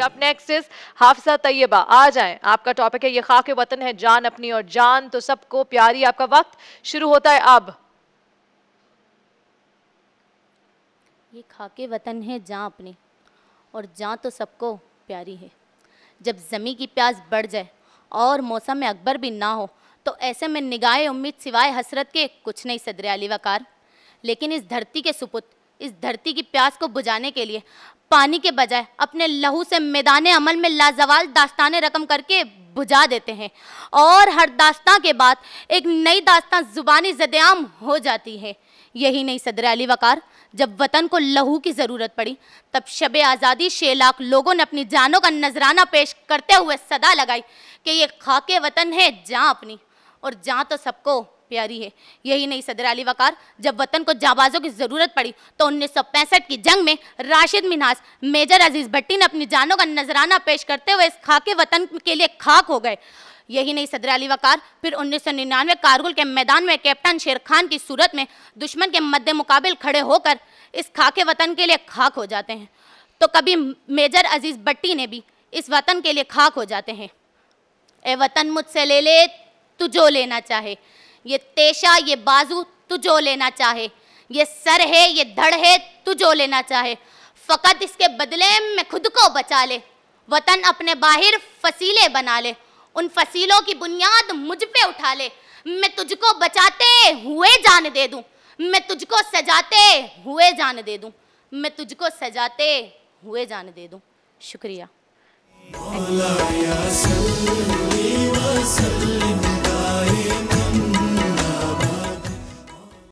Up next is Hafiza Taiba. आ जाएं, आपका topic है ये खाके वतन है जान अपनी और जान तो सबको प्यारी। आपका वक्त शुरू होता है अब। ये खाके वतन है जान अपनी और जान तो सबको प्यारी है। जब ज़मी की प्यास बढ़ जाए और मौसम में अकबर भी ना हो तो ऐसे में निगाहे उम्मीद सिवाय हसरत के कुछ नहीं सदरे अली वकार। लेकिन इस धरती के सुपुत, इस धरती की प्यास को बुझाने के लिए पानी के बजाय अपने लहू से मैदाने अमल में लाजवाल दास्तानें रकम करके बुझा देते हैं और हर दास्तां के बाद एक नई दास्तां जुबानी ज़द-ए-आम हो जाती है। यही नहीं सदरे अली वकार, जब वतन को लहू की ज़रूरत पड़ी तब शबे आज़ादी 6 लाख लोगों ने अपनी जानों का नजराना पेश करते हुए सदा लगाई कि ये खाके वतन है जान अपनी और जान तो सबको प्यारी है। यही नहीं सदर अली वकार, जब वतन को जाबाजों की ज़रूरत पड़ी तो 1965 की जंग में राशिद मिन्हास, मेजर अजीज़ भट्टी ने अपनी जानों का नजराना पेश करते हुए इस खाके वतन के लिए खाक हो गए। यही नहीं सदर अली वकार, फिर 1999 कारगिल के मैदान में कैप्टन शेर खान की सूरत में दुश्मन के मद्दे मुकाबिल खड़े होकर इस खाके वतन के लिए खाक हो जाते हैं। तो कभी मेजर अजीज़ भट्टी ने भी इस वतन के लिए खाक हो जाते हैं। ए वतन मुझसे ले ले तू जो लेना चाहे, ये तेशा ये बाजू तू जो लेना चाहे, ये सर है ये धड़ है तू जो लेना चाहे, फ़कत इसके बदले में खुद को बचा ले। वतन अपने बाहर फसीले बना ले, उन फसीलों की बुनियाद मुझ पे उठा ले। मैं तुझको बचाते हुए जान दे दूं, मैं तुझको सजाते हुए जान दे दूं, मैं तुझको सजाते हुए जान दे दूं। शुक्रिया।